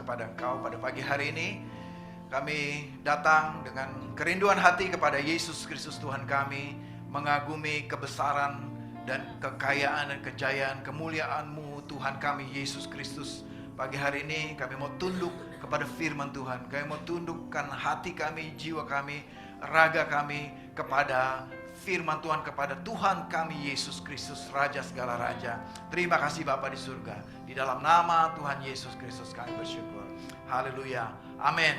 kepada Engkau pada pagi hari ini. Kami datang dengan kerinduan hati kepada Yesus Kristus Tuhan kami, mengagumi kebesaran dan kekayaan dan kejayaan kemuliaan-Mu Tuhan kami Yesus Kristus. Pagi hari ini kami mau tunduk kepada firman Tuhan. Kami mau tundukkan hati kami, jiwa kami, raga kami kepada firman Tuhan, kepada Tuhan kami Yesus Kristus, Raja segala Raja. Terima kasih Bapa di surga. Di dalam nama Tuhan Yesus Kristus kami bersyukur. Haleluya. Amin.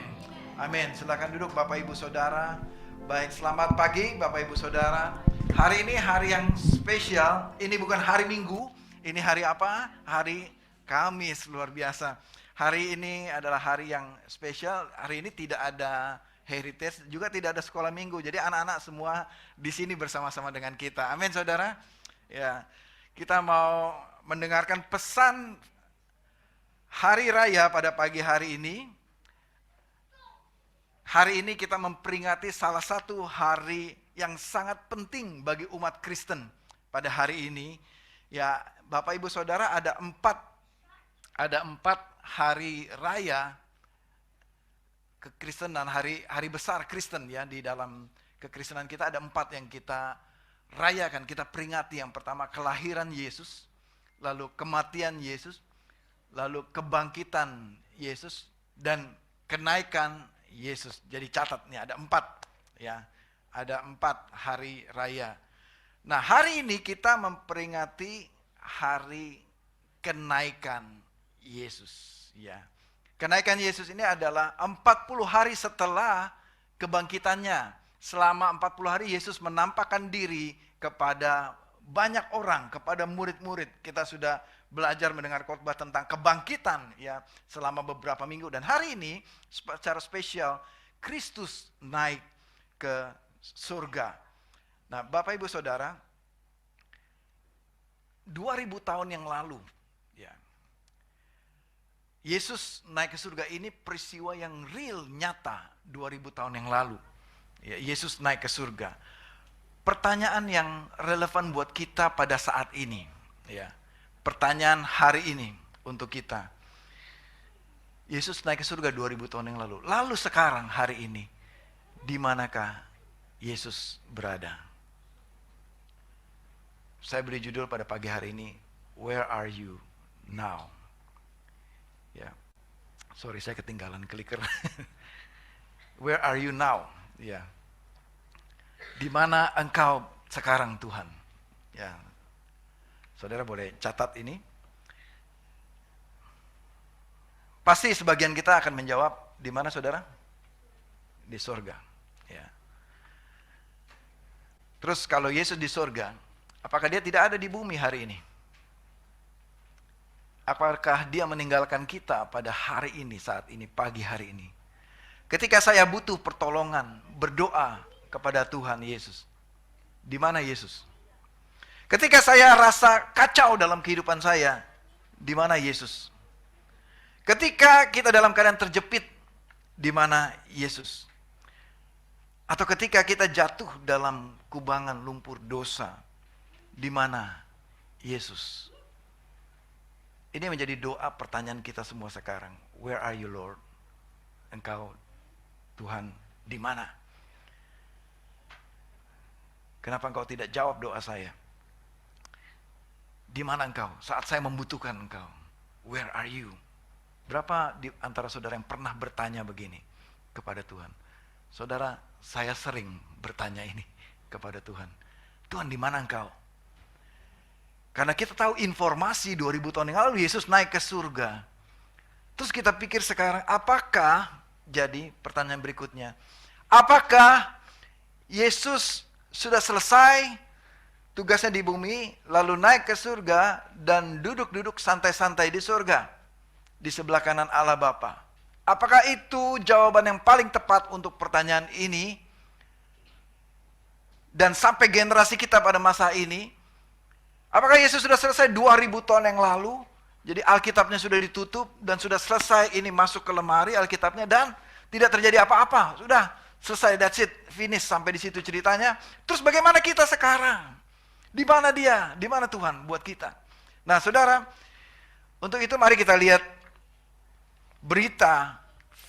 Amin. Silakan duduk Bapak Ibu Saudara. Baik, selamat pagi Bapak Ibu Saudara. Hari ini hari yang spesial. Ini bukan hari Minggu. Ini hari apa? Hari Kamis, luar biasa. Hari ini adalah hari yang spesial. Hari ini tidak ada heritage, juga tidak ada sekolah minggu. Jadi anak-anak semua di sini bersama-sama dengan kita. Amin, saudara. Ya, kita mau mendengarkan pesan hari raya pada pagi hari ini. Hari ini kita memperingati salah satu hari yang sangat penting bagi umat Kristen pada hari ini. Ya, Bapak Ibu Saudara, ada empat hari raya kekristenan, hari besar Kristen ya. Di dalam kekristenan kita ada 4 yang kita rayakan, kita peringati. Yang pertama kelahiran Yesus, lalu kematian Yesus, lalu kebangkitan Yesus, dan kenaikan Yesus. Jadi catat nih, ada 4 ya, ada 4 hari raya. Nah, hari ini kita memperingati hari kenaikan Yesus ya. Kenaikan Yesus ini adalah 40 hari setelah kebangkitannya. Selama 40 hari Yesus menampakkan diri kepada banyak orang, kepada murid-murid. Kita sudah belajar mendengar khotbah tentang kebangkitan ya selama beberapa minggu. Dan hari ini secara spesial Kristus naik ke surga. Nah, Bapak Ibu Saudara, 2000 tahun yang lalu ya, Yesus naik ke surga ini peristiwa yang real, nyata 2000 tahun yang lalu. Ya, Yesus naik ke surga. Pertanyaan yang relevan buat kita pada saat ini. Ya, pertanyaan hari ini untuk kita. Yesus naik ke surga 2000 tahun yang lalu. Lalu sekarang hari ini, di manakah Yesus berada? Saya beri judul pada pagi hari ini, Where are you now? Ya, sorry saya ketinggalan clicker. Where are you now? Ya, di mana engkau sekarang Tuhan? Ya, saudara boleh catat ini. Pasti sebagian kita akan menjawab, di mana saudara? Di surga. Ya. Terus kalau Yesus di surga, apakah dia tidak ada di bumi hari ini? Apakah dia meninggalkan kita pada hari ini, saat ini, pagi hari ini? Ketika saya butuh pertolongan, berdoa kepada Tuhan Yesus, di mana Yesus? Ketika saya rasa kacau dalam kehidupan saya, di mana Yesus? Ketika kita dalam keadaan terjepit, di mana Yesus? Atau ketika kita jatuh dalam kubangan lumpur dosa, di mana Yesus? Ini menjadi doa pertanyaan kita semua sekarang. Where are you, Lord? Engkau, Tuhan, di mana? Kenapa engkau tidak jawab doa saya? Di mana engkau? Saat saya membutuhkan engkau. Where are you? Berapa di antara saudara yang pernah bertanya begini kepada Tuhan? Saudara, saya sering bertanya ini kepada Tuhan. Tuhan, di mana engkau? Karena kita tahu informasi 2000 tahun yang lalu Yesus naik ke surga. Terus kita pikir sekarang, apakah, jadi pertanyaan berikutnya, apakah Yesus sudah selesai tugasnya di bumi, lalu naik ke surga dan duduk-duduk santai-santai di surga, di sebelah kanan Allah Bapa? Apakah itu jawaban yang paling tepat untuk pertanyaan ini? Dan sampai generasi kita pada masa ini, apakah Yesus sudah selesai 2000 tahun yang lalu? Jadi Alkitabnya sudah ditutup dan sudah selesai, ini masuk ke lemari Alkitabnya dan tidak terjadi apa-apa. Sudah selesai, that's it, finish, sampai di situ ceritanya. Terus bagaimana kita sekarang? Di mana dia? Di mana Tuhan buat kita? Nah, saudara, untuk itu mari kita lihat berita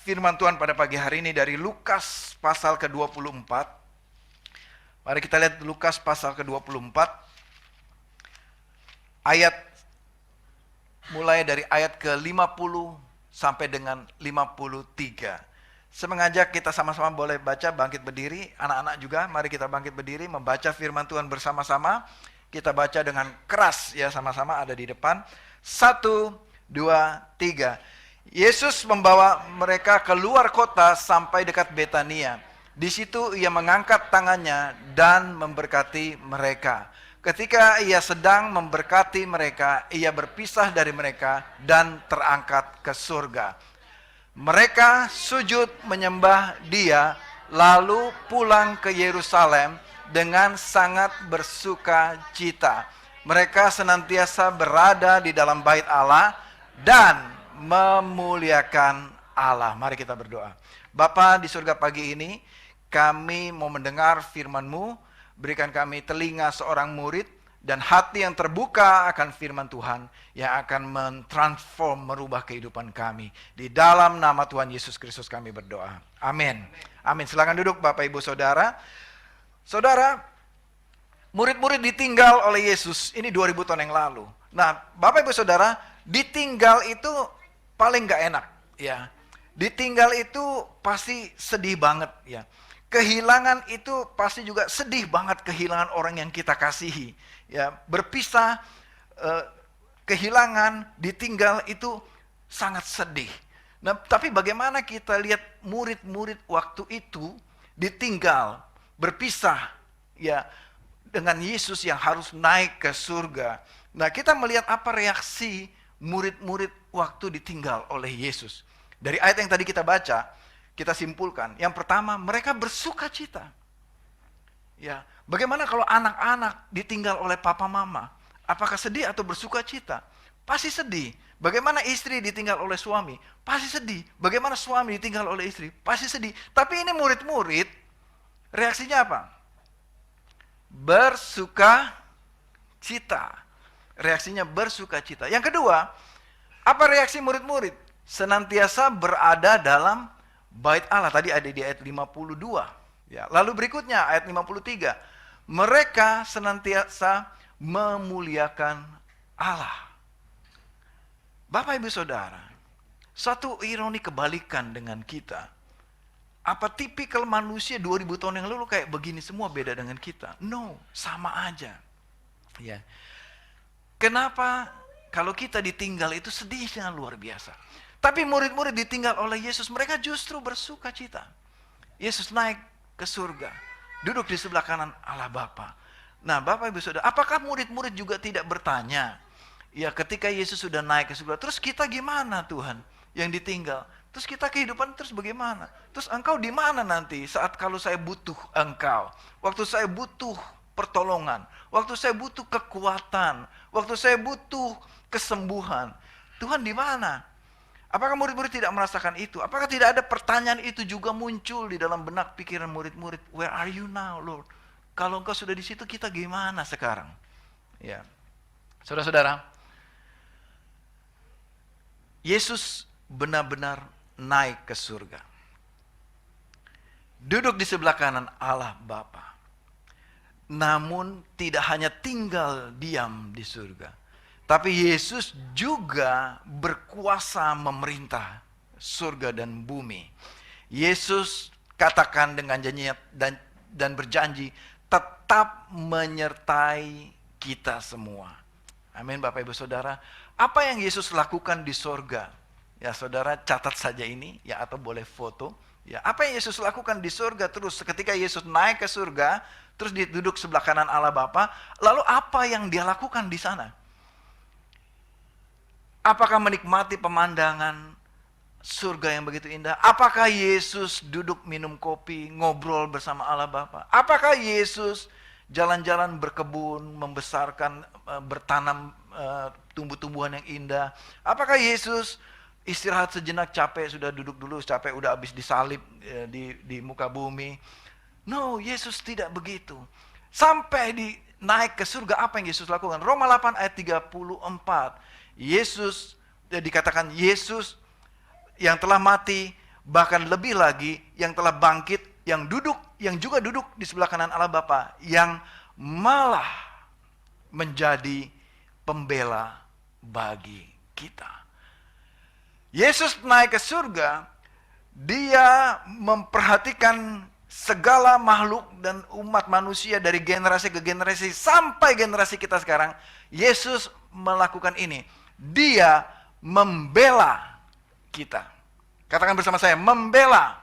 firman Tuhan pada pagi hari ini dari Lukas pasal ke-24. Mari kita lihat Lukas pasal ke-24. Mulai dari ayat ke-50 sampai dengan 53. Saya mengajak kita sama-sama boleh baca, bangkit berdiri. Anak-anak juga, mari kita bangkit berdiri, membaca firman Tuhan bersama-sama. Kita baca dengan keras ya, sama-sama ada di depan. 1, 2, 3. Yesus membawa mereka keluar kota sampai dekat Betania. Di situ ia mengangkat tangannya dan memberkati mereka. Ketika ia sedang memberkati mereka, ia berpisah dari mereka dan terangkat ke surga. Mereka sujud menyembah Dia, lalu pulang ke Yerusalem dengan sangat bersuka cita. Mereka senantiasa berada di dalam bait Allah dan memuliakan Allah. Mari kita berdoa. Bapa di surga, pagi ini kami mau mendengar firman-Mu. Berikan kami telinga seorang murid dan hati yang terbuka akan firman Tuhan yang akan mentransform, merubah kehidupan kami. Di dalam nama Tuhan Yesus Kristus kami berdoa. Amin. Amin. Silakan duduk Bapak Ibu Saudara. Saudara, murid-murid ditinggal oleh Yesus ini 2000 tahun yang lalu. Nah, Bapak Ibu Saudara, ditinggal itu paling gak enak ya. Ditinggal itu pasti sedih banget ya. Kehilangan itu pasti juga sedih banget, kehilangan orang yang kita kasihi. Ya, berpisah, kehilangan, ditinggal itu sangat sedih. Nah, tapi bagaimana kita lihat murid-murid waktu itu ditinggal, berpisah, ya, dengan Yesus yang harus naik ke surga. Nah, kita melihat apa reaksi murid-murid waktu ditinggal oleh Yesus. Dari ayat yang tadi kita baca, kita simpulkan. Yang pertama, mereka bersuka cita. Ya, bagaimana kalau anak-anak ditinggal oleh papa mama? Apakah sedih atau bersuka cita? Pasti sedih. Bagaimana istri ditinggal oleh suami? Pasti sedih. Bagaimana suami ditinggal oleh istri? Pasti sedih. Tapi ini murid-murid, reaksinya apa? Bersuka cita. Reaksinya bersuka cita. Yang kedua, apa reaksi murid-murid? Senantiasa berada dalam bait Allah. Tadi ada di ayat 52. Ya, lalu berikutnya ayat 53. Mereka senantiasa memuliakan Allah. Bapak Ibu Saudara, satu ironi kebalikan dengan kita. Apa tipikal manusia 2000 tahun yang lalu kayak begini semua beda dengan kita? No, sama aja. Ya. Kenapa kalau kita ditinggal itu sedihnya luar biasa. Tapi murid-murid ditinggal oleh Yesus, mereka justru bersuka cita. Yesus naik ke surga, duduk di sebelah kanan Allah Bapa. Nah, Bapak Ibu Saudara, apakah murid-murid juga tidak bertanya, ya ketika Yesus sudah naik ke surga, terus kita gimana Tuhan yang ditinggal? Terus kita kehidupan terus bagaimana? Terus engkau di mana nanti saat kalau saya butuh engkau? Waktu saya butuh pertolongan, waktu saya butuh kekuatan, waktu saya butuh kesembuhan, Tuhan di mana? Apakah murid-murid tidak merasakan itu? Apakah tidak ada pertanyaan itu juga muncul di dalam benak pikiran murid-murid? Where are you now, Lord? Kalau engkau sudah di situ, kita gimana sekarang? Ya, saudara-saudara, Yesus benar-benar naik ke surga. Duduk di sebelah kanan Allah Bapa. Namun tidak hanya tinggal diam di surga, tapi Yesus juga berkuasa memerintah surga dan bumi. Yesus katakan dengan janjinya dan berjanji tetap menyertai kita semua. Amin Bapak Ibu Saudara. Apa yang Yesus lakukan di surga? Ya saudara catat saja ini ya, atau boleh foto. Ya, apa yang Yesus lakukan di surga terus ketika Yesus naik ke surga, terus dia duduk sebelah kanan Allah Bapa, lalu apa yang dia lakukan di sana? Apakah menikmati pemandangan surga yang begitu indah? Apakah Yesus duduk minum kopi, ngobrol bersama Allah Bapa? Apakah Yesus jalan-jalan berkebun, membesarkan, bertanam tumbuh-tumbuhan yang indah? Apakah Yesus istirahat sejenak, capek, sudah duduk dulu, capek, udah habis disalib di muka bumi? No, Yesus tidak begitu. Sampai naik ke surga, apa yang Yesus lakukan? Roma 8 ayat 34. Yesus, dikatakan Yesus yang telah mati, bahkan lebih lagi yang telah bangkit, yang juga duduk di sebelah kanan Allah Bapa, yang malah menjadi pembela bagi kita. Yesus naik ke surga, dia memperhatikan segala makhluk dan umat manusia dari generasi ke generasi sampai generasi kita sekarang. Yesus melakukan ini. Dia membela kita. Katakan bersama saya, membela.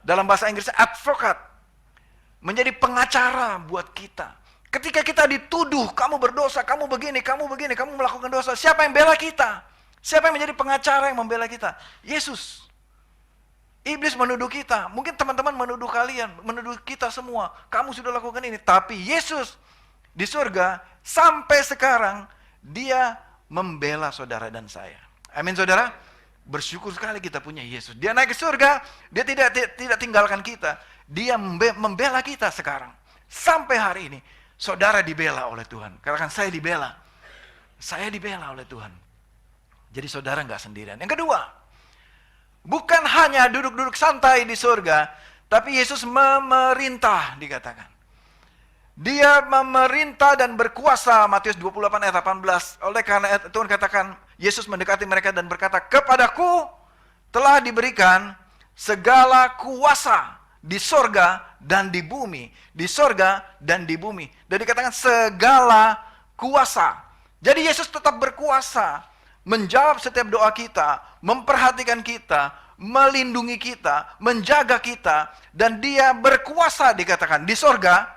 Dalam bahasa Inggrisnya advocate. Menjadi pengacara buat kita. Ketika kita dituduh, kamu berdosa, kamu begini, kamu melakukan dosa. Siapa yang bela kita? Siapa yang menjadi pengacara yang membela kita? Yesus. Iblis menuduh kita. Mungkin teman-teman menuduh kalian, menuduh kita semua. Kamu sudah lakukan ini. Tapi Yesus di surga sampai sekarang dia membela saudara dan saya. Amin saudara. Bersyukur sekali kita punya Yesus. Dia naik ke surga, dia tidak tinggalkan kita. Dia membela kita sekarang. Sampai hari ini saudara dibela oleh Tuhan. Katakan saya dibela. Saya dibela oleh Tuhan. Jadi saudara nggak sendirian. Yang kedua, bukan hanya duduk-duduk santai di surga, tapi Yesus memerintah dikatakan. Dia memerintah dan berkuasa, Matius 28 ayat 18. Oleh karena Tuhan katakan, Yesus mendekati mereka dan berkata, kepadaku telah diberikan segala kuasa di sorga dan di bumi. Di sorga dan di bumi. Dan dikatakan segala kuasa. Jadi Yesus tetap berkuasa. Menjawab setiap doa kita. Memperhatikan kita. Melindungi kita. Menjaga kita. Dan dia berkuasa dikatakan di sorga.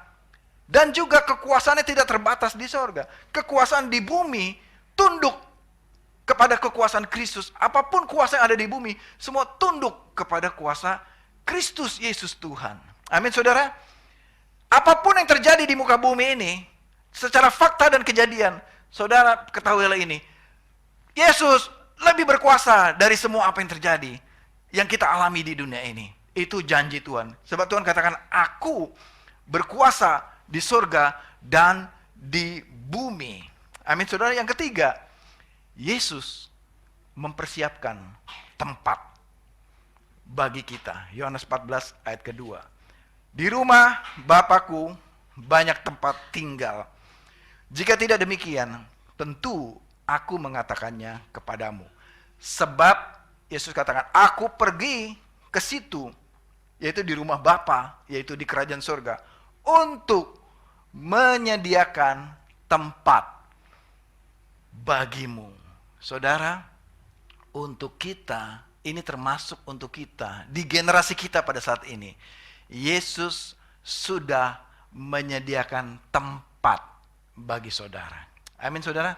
Dan juga kekuasaannya tidak terbatas di sorga. Kekuasaan di bumi tunduk kepada kekuasaan Kristus. Apapun kuasa yang ada di bumi, semua tunduk kepada kuasa Kristus Yesus Tuhan. Amin saudara. Apapun yang terjadi di muka bumi ini, secara fakta dan kejadian, saudara ketahuilah ini. Yesus lebih berkuasa dari semua apa yang terjadi, yang kita alami di dunia ini. Itu janji Tuhan. Sebab Tuhan katakan, aku berkuasa di surga dan di bumi. Amin saudara. Yang ketiga, Yesus mempersiapkan tempat bagi kita. Yohanes 14 ayat kedua. Di rumah Bapakku banyak tempat tinggal. Jika tidak demikian, tentu aku mengatakannya kepadamu. Sebab Yesus katakan, aku pergi ke situ, yaitu di rumah Bapa, yaitu di kerajaan surga, untuk menyediakan tempat bagimu. Saudara, untuk kita, ini termasuk untuk kita, di generasi kita pada saat ini, Yesus sudah menyediakan tempat bagi saudara. Amin saudara.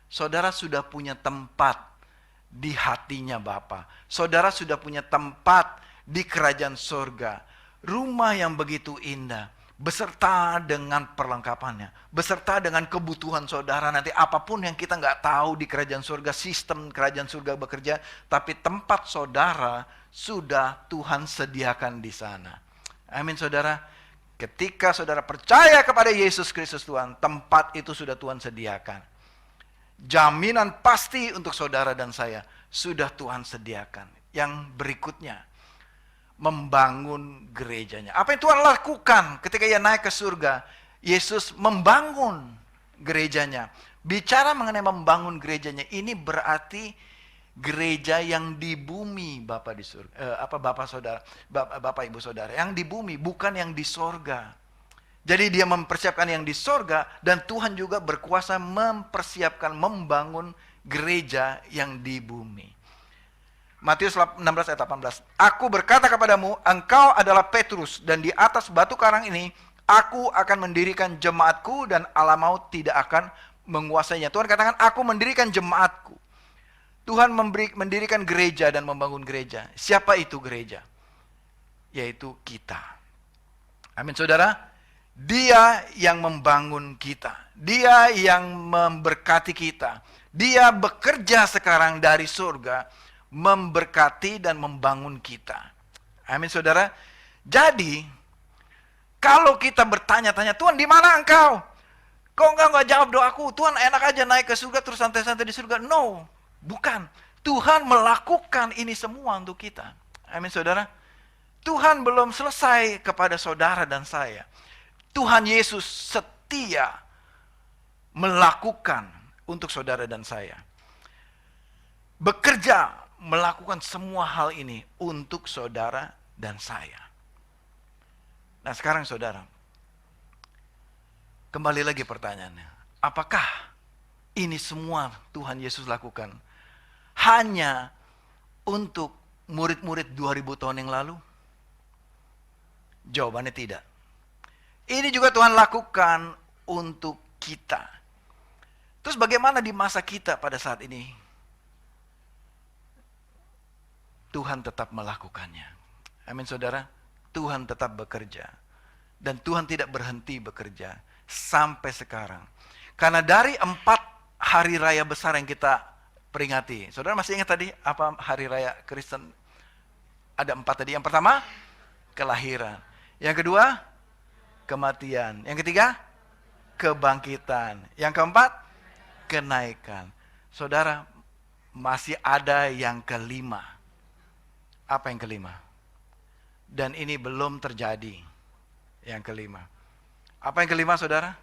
Saudara sudah punya tempat di hatinya Bapa. Saudara sudah punya tempat di kerajaan surga. Rumah yang begitu indah. Beserta dengan perlengkapannya, beserta dengan kebutuhan saudara. Nanti apapun yang kita nggak tahu di kerajaan surga, sistem kerajaan surga bekerja, tapi tempat saudara sudah Tuhan sediakan di sana. Amin saudara. Ketika saudara percaya kepada Yesus Kristus Tuhan, tempat itu sudah Tuhan sediakan. Jaminan pasti untuk saudara dan saya sudah Tuhan sediakan. Yang berikutnya, membangun gerejanya. Apa yang Tuhan lakukan ketika ia naik ke surga? Yesus membangun gerejanya. Bicara mengenai membangun gerejanya, ini berarti gereja yang di bumi, Bapak di surga. Bapak Ibu Saudara, yang di bumi, bukan yang di sorga. Jadi dia mempersiapkan yang di sorga, dan Tuhan juga berkuasa mempersiapkan, membangun gereja yang di bumi. Matius 16 ayat 18. Aku berkata kepadamu, engkau adalah Petrus, dan di atas batu karang ini aku akan mendirikan jemaatku, dan alam maut tidak akan menguasainya. Tuhan katakan, aku mendirikan jemaatku. Tuhan mendirikan gereja dan membangun gereja. Siapa itu gereja? Yaitu kita. Amin saudara. Dia yang membangun kita. Dia yang memberkati kita. Dia bekerja sekarang dari surga, memberkati dan membangun kita. Amin saudara. Jadi kalau kita bertanya-tanya, Tuhan di mana engkau? Kok engkau nggak jawab doaku? Tuhan enak aja naik ke surga terus santai-santai di surga. No, bukan. Tuhan melakukan ini semua untuk kita. Amin, saudara. Tuhan belum selesai kepada saudara dan saya. Tuhan Yesus setia melakukan untuk saudara dan saya. Bekerja melakukan semua hal ini untuk saudara dan saya. Nah sekarang saudara, kembali lagi pertanyaannya. Apakah ini semua Tuhan Yesus lakukan hanya untuk murid-murid 2000 tahun yang lalu? Jawabannya tidak. Ini juga Tuhan lakukan untuk kita. Terus bagaimana di masa kita pada saat ini? Tuhan tetap melakukannya. Amin saudara. Tuhan tetap bekerja. Dan Tuhan tidak berhenti bekerja sampai sekarang. Karena dari 4 hari raya besar yang kita peringati. Saudara masih ingat tadi apa hari raya Kristen? Ada 4 tadi. Yang pertama, kelahiran. Yang kedua, kematian. Yang ketiga, kebangkitan. Yang keempat, kenaikan. Saudara, masih ada yang kelima. Apa yang kelima? Dan ini belum terjadi. Yang kelima. Apa yang kelima, saudara?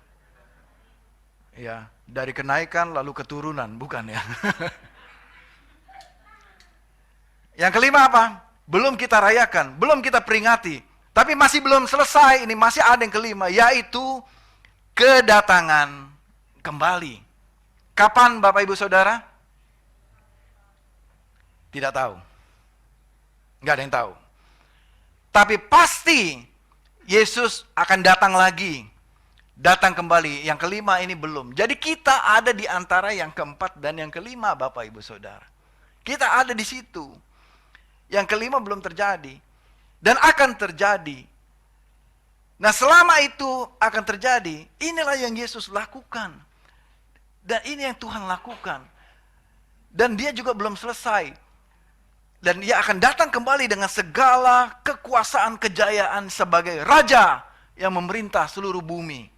Ya, dari kenaikan lalu keturunan, bukan ya? Yang kelima apa? Belum kita rayakan, belum kita peringati. Tapi masih belum selesai, ini masih ada yang kelima, yaitu kedatangan kembali. Kapan Bapak Ibu Saudara? Tidak tahu. Nggak ada yang tahu. Tapi pasti Yesus akan datang lagi. Datang kembali. Yang kelima ini belum. Jadi kita ada di antara yang keempat dan yang kelima Bapak Ibu Saudara. Kita ada di situ. Yang kelima belum terjadi. Dan akan terjadi. Nah selama itu akan terjadi, inilah yang Yesus lakukan. Dan ini yang Tuhan lakukan. Dan dia juga belum selesai. Dan dia akan datang kembali dengan segala kekuasaan kejayaan sebagai Raja yang memerintah seluruh bumi.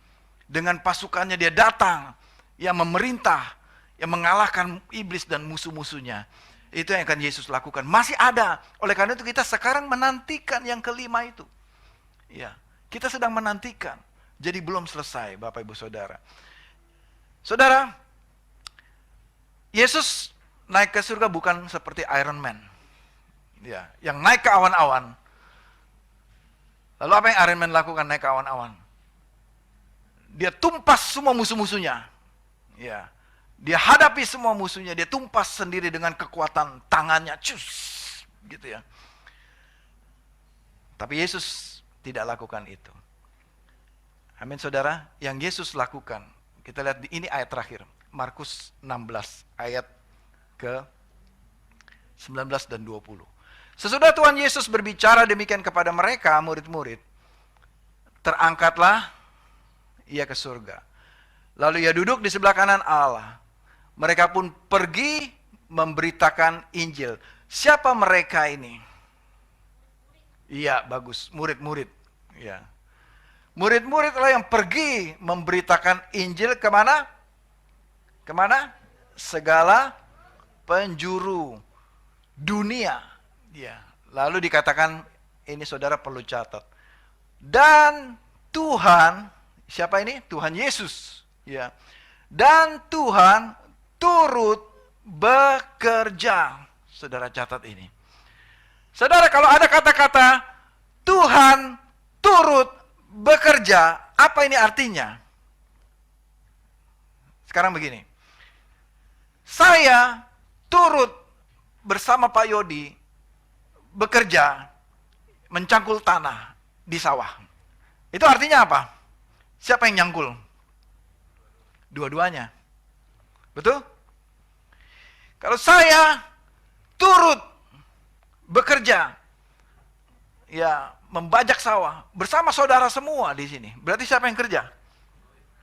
Dengan pasukannya dia datang, yang memerintah, yang mengalahkan iblis dan musuh-musuhnya. Itu yang akan Yesus lakukan. Masih ada. Oleh karena itu kita sekarang menantikan yang kelima itu. Ya, kita sedang menantikan. Jadi belum selesai Bapak Ibu Saudara. Saudara, Yesus naik ke surga bukan seperti Iron Man. Ya, yang naik ke awan-awan. Lalu apa yang Iron Man lakukan naik ke awan-awan? Dia tumpas semua musuh-musuhnya. Ya. Dia hadapi semua musuhnya, dia tumpas sendiri dengan kekuatan tangannya, cus, gitu ya. Tapi Yesus tidak lakukan itu. Amin saudara, yang Yesus lakukan, kita lihat di ini ayat terakhir, Markus 16 ayat ke 19 dan 20. Sesudah Tuhan Yesus berbicara demikian kepada mereka, murid-murid, terangkatlah ia ke surga. Lalu ia duduk di sebelah kanan Allah. Mereka pun pergi memberitakan Injil. Siapa mereka ini? Iya, bagus. Murid-murid. Ya. Murid-murid lah yang pergi memberitakan Injil kemana? Kemana? Segala penjuru dunia. Ya. Lalu dikatakan, ini saudara perlu catat. Dan Tuhan, siapa ini? Tuhan Yesus. Ya. Dan Tuhan turut bekerja. Saudara catat ini. Saudara, kalau ada kata-kata Tuhan turut bekerja, apa ini artinya? Sekarang begini. Saya turut bersama Pak Yodi bekerja mencangkul tanah di sawah. Itu artinya apa? Siapa yang nyangkul? Dua-duanya. Betul? Kalau saya turut bekerja, ya membajak sawah bersama saudara semua di sini, berarti siapa yang kerja?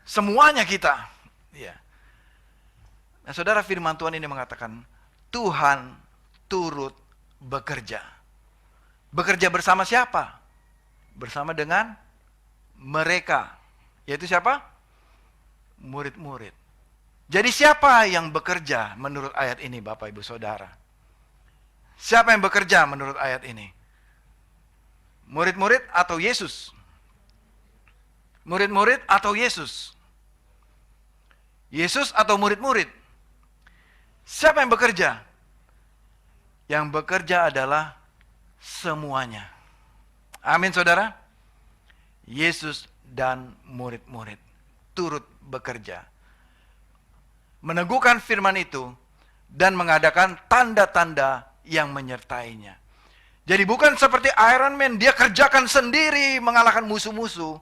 Semuanya kita. Ya. Nah, saudara, firman Tuhan ini mengatakan Tuhan turut bekerja. Bekerja bersama siapa? Bersama dengan mereka. Yaitu siapa? Murid-murid. Jadi siapa yang bekerja menurut ayat ini Bapak Ibu Saudara? Siapa yang bekerja menurut ayat ini? Murid-murid atau Yesus? Murid-murid atau Yesus? Yesus atau murid-murid? Siapa yang bekerja? Yang bekerja adalah semuanya. Amin, saudara. Yesus dan murid-murid turut bekerja, meneguhkan firman itu dan mengadakan tanda-tanda yang menyertainya. Jadi bukan seperti Iron Man, dia kerjakan sendiri mengalahkan musuh-musuh.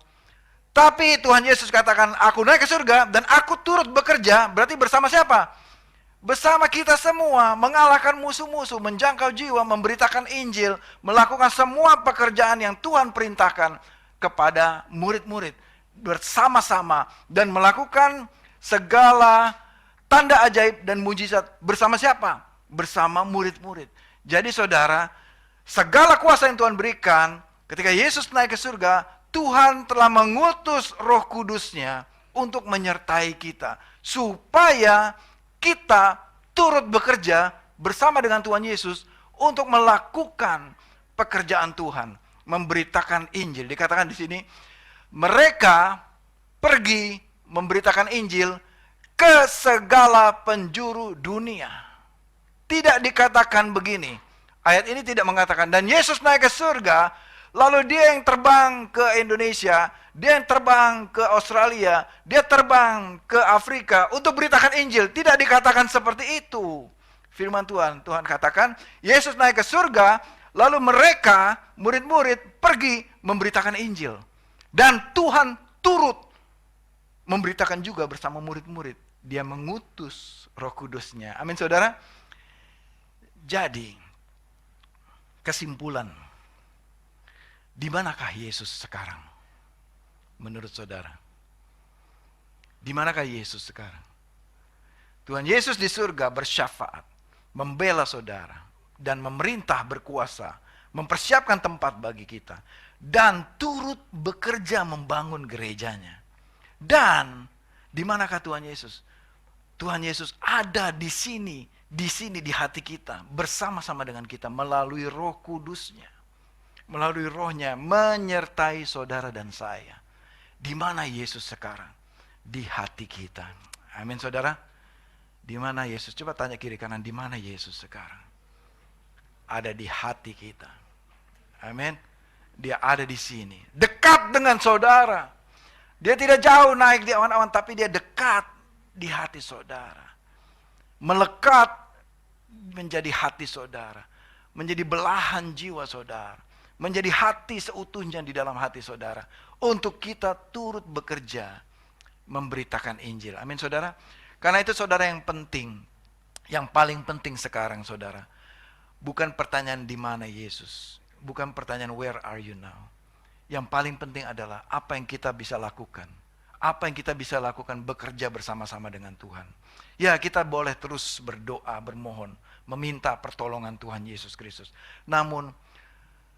Tapi Tuhan Yesus katakan, aku naik ke surga dan aku turut bekerja. Berarti bersama siapa? Bersama kita semua, mengalahkan musuh-musuh, menjangkau jiwa, memberitakan Injil, melakukan semua pekerjaan yang Tuhan perintahkan kepada murid-murid bersama-sama, dan melakukan segala tanda ajaib dan mujizat bersama siapa? Bersama murid-murid. Jadi saudara, segala kuasa yang Tuhan berikan ketika Yesus naik ke surga, Tuhan telah mengutus Roh Kudus-Nya untuk menyertai kita, supaya kita turut bekerja bersama dengan Tuhan Yesus untuk melakukan pekerjaan Tuhan, memberitakan Injil. Dikatakan di sini, mereka pergi memberitakan Injil ke segala penjuru dunia. Tidak dikatakan begini. Ayat ini tidak mengatakan, dan Yesus naik ke surga, lalu dia yang terbang ke Indonesia, dia yang terbang ke Australia, dia terbang ke Afrika untuk beritakan Injil. Tidak dikatakan seperti itu. Firman Tuhan katakan, Yesus naik ke surga, lalu mereka, murid-murid, pergi memberitakan Injil. Dan Tuhan turut memberitakan juga bersama murid-murid. Dia mengutus Roh Kudus-Nya. Amin, saudara. Jadi, kesimpulan, di manakah Yesus sekarang? Menurut saudara, di manakah Yesus sekarang? Tuhan Yesus di surga bersyafaat, membela saudara, dan memerintah berkuasa, mempersiapkan tempat bagi kita, dan turut bekerja membangun gerejanya. Dan di manakah Tuhan Yesus? Tuhan Yesus ada di sini di hati kita, bersama-sama dengan kita melalui Roh Kudus-Nya. Melalui Roh-Nya menyertai saudara dan saya. Di mana Yesus sekarang? Di hati kita. Amin, saudara. Di mana Yesus? Coba tanya kiri kanan, di mana Yesus sekarang? Ada di hati kita. Amin. Dia ada di sini, dekat dengan saudara. Dia tidak jauh naik di awan-awan, tapi dia dekat di hati saudara. Melekat menjadi hati saudara, menjadi belahan jiwa saudara, menjadi hati seutuhnya di dalam hati saudara, untuk kita turut bekerja memberitakan Injil. Amin, saudara. Karena itu saudara, yang penting, yang paling penting sekarang saudara, bukan pertanyaan di mana Yesus, bukan pertanyaan where are you now. Yang paling penting adalah apa yang kita bisa lakukan. Apa yang kita bisa lakukan bekerja bersama-sama dengan Tuhan. Ya, kita boleh terus berdoa, bermohon, meminta pertolongan Tuhan Yesus Kristus. Namun,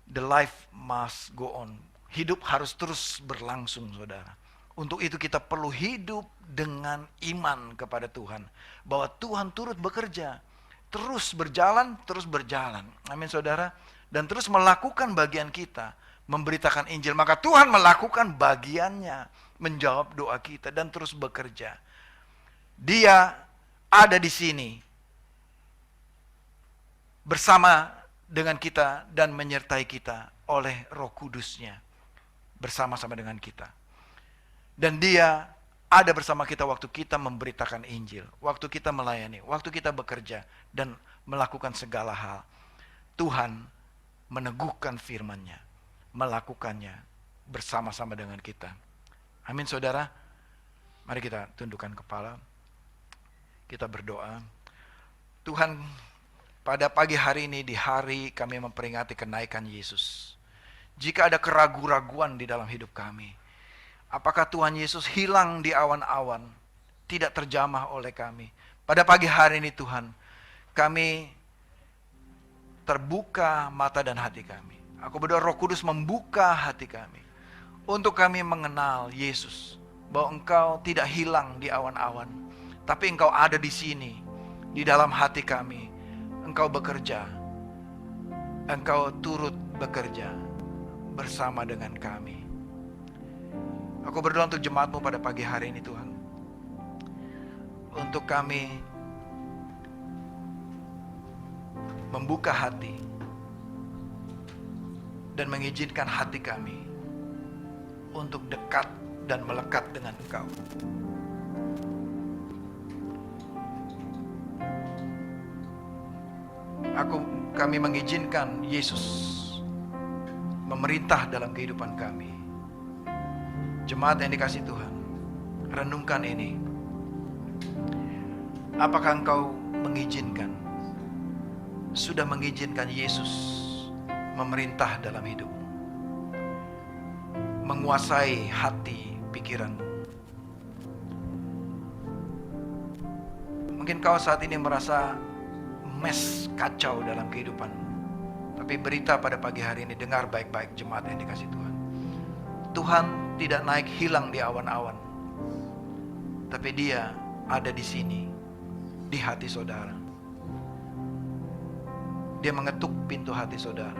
the life must go on. Hidup harus terus berlangsung, saudara. Untuk itu kita perlu hidup dengan iman kepada Tuhan. Bahwa Tuhan turut bekerja. Terus berjalan. Amin, saudara. Dan terus melakukan bagian kita. Memberitakan Injil. Maka Tuhan melakukan bagiannya. Menjawab doa kita dan terus bekerja. Dia ada di sini. Bersama dengan kita dan menyertai kita oleh Roh Kudus-Nya. Bersama-sama dengan kita. Dan dia ada bersama kita waktu kita memberitakan Injil. Waktu kita melayani. Waktu kita bekerja. Dan melakukan segala hal. Tuhan meneguhkan firman-Nya. Melakukannya bersama-sama dengan kita. Amin, saudara. Mari kita tundukkan kepala. Kita berdoa. Tuhan, pada pagi hari ini, di hari kami memperingati kenaikan Yesus. Jika ada keraguan-raguan di dalam hidup kami, apakah Tuhan Yesus hilang di awan-awan, tidak terjamah oleh kami. Pada pagi hari ini Tuhan, kami terbuka mata dan hati kami. Aku berdoa Roh Kudus membuka hati kami. Untuk kami mengenal Yesus. Bahwa Engkau tidak hilang di awan-awan. Tapi Engkau ada di sini. Di dalam hati kami. Engkau bekerja. Engkau turut bekerja bersama dengan kami. Aku berdoa untuk jemaat-Mu pada pagi hari ini Tuhan. Untuk kami membuka hati dan mengizinkan hati kami untuk dekat dan melekat dengan Engkau. Kami mengizinkan Yesus memerintah dalam kehidupan kami. Jemaat yang dikasihi Tuhan, renungkan ini. Apakah engkau sudah mengizinkan Yesus memerintah dalam hidupmu, menguasai hati pikiranmu? Mungkin kau saat ini merasa kacau dalam kehidupan. Tapi berita pada pagi hari ini, dengar baik-baik jemaat yang dikasihi Tuhan. Tuhan tidak naik hilang di awan-awan, tapi Dia ada di sini, di hati saudara. Dia mengetuk pintu hati saudara.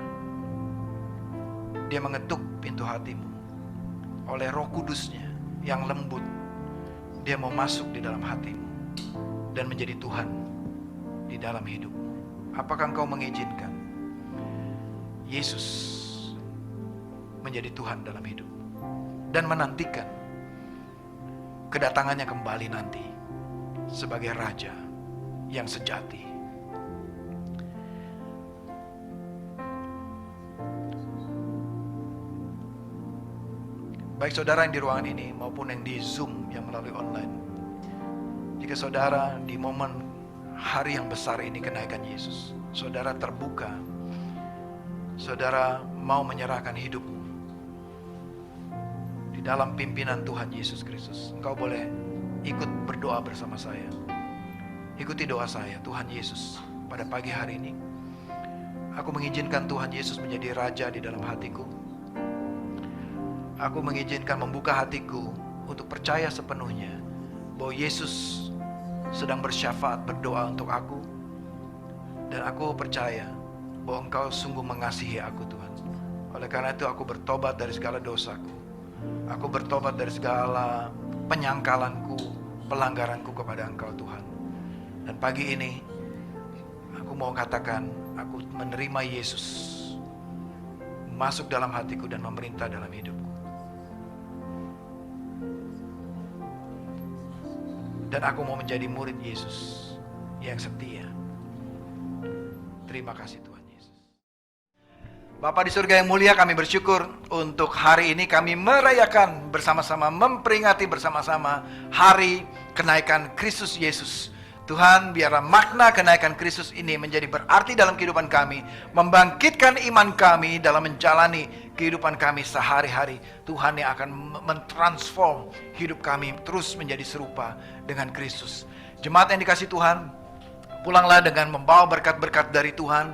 Dia mengetuk pintu hatimu. Oleh Roh Kudus-Nya yang lembut, Dia mau masuk di dalam hatimu dan menjadi Tuhan di dalam hidupmu. Apakah engkau mengizinkan Yesus menjadi Tuhan dalam hidupmu dan menantikan kedatangannya kembali nanti sebagai Raja yang sejati? Baik saudara yang di ruangan ini maupun yang di Zoom yang melalui online, jika saudara di momen hari yang besar ini, kenaikan Yesus, saudara terbuka, saudara mau menyerahkan hidupmu di dalam pimpinan Tuhan Yesus Kristus, engkau boleh ikut berdoa bersama saya. Ikuti doa saya. Tuhan Yesus, pada pagi hari ini aku mengizinkan Tuhan Yesus menjadi Raja di dalam hatiku. Aku mengizinkan membuka hatiku untuk percaya sepenuhnya bahwa Yesus sedang bersyafaat, berdoa untuk aku. Dan aku percaya bahwa Engkau sungguh mengasihi aku Tuhan. Oleh karena itu aku bertobat dari segala dosaku. Aku bertobat dari segala penyangkalanku, pelanggaranku kepada Engkau Tuhan. Dan pagi ini aku mau katakan, aku menerima Yesus masuk dalam hatiku dan memerintah dalam hidupku. Dan aku mau menjadi murid Yesus yang setia. Terima kasih Tuhan Yesus. Bapa di surga yang mulia, kami bersyukur untuk hari ini kami merayakan bersama-sama, memperingati bersama-sama hari kenaikan Kristus Yesus. Tuhan, biarlah makna kenaikan Kristus ini menjadi berarti dalam kehidupan kami, membangkitkan iman kami dalam menjalani kehidupan kami sehari-hari. Tuhan yang akan mentransform hidup kami terus menjadi serupa dengan Kristus. Jemaat yang dikasihi Tuhan, pulanglah dengan membawa berkat-berkat dari Tuhan.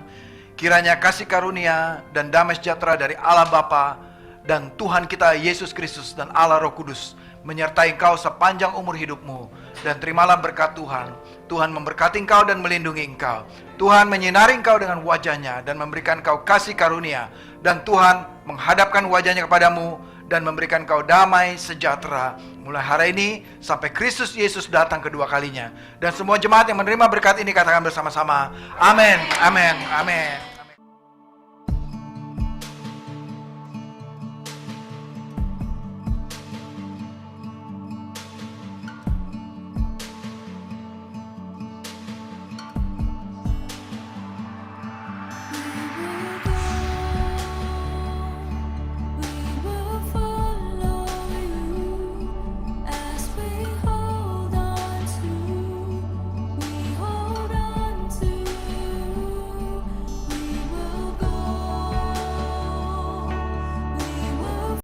Kiranya kasih karunia dan damai sejahtera dari Allah Bapa dan Tuhan kita Yesus Kristus dan Allah Roh Kudus menyertai engkau sepanjang umur hidupmu. Dan terimalah berkat Tuhan. Tuhan memberkati engkau dan melindungi engkau. Tuhan menyinari engkau dengan wajahnya dan memberikan engkau kasih karunia. Dan Tuhan menghadapkan wajahnya kepadamu dan memberikan engkau damai sejahtera mulai hari ini sampai Kristus Yesus datang kedua kalinya. Dan semua jemaat yang menerima berkat ini katakan bersama-sama, amin, amin, amin.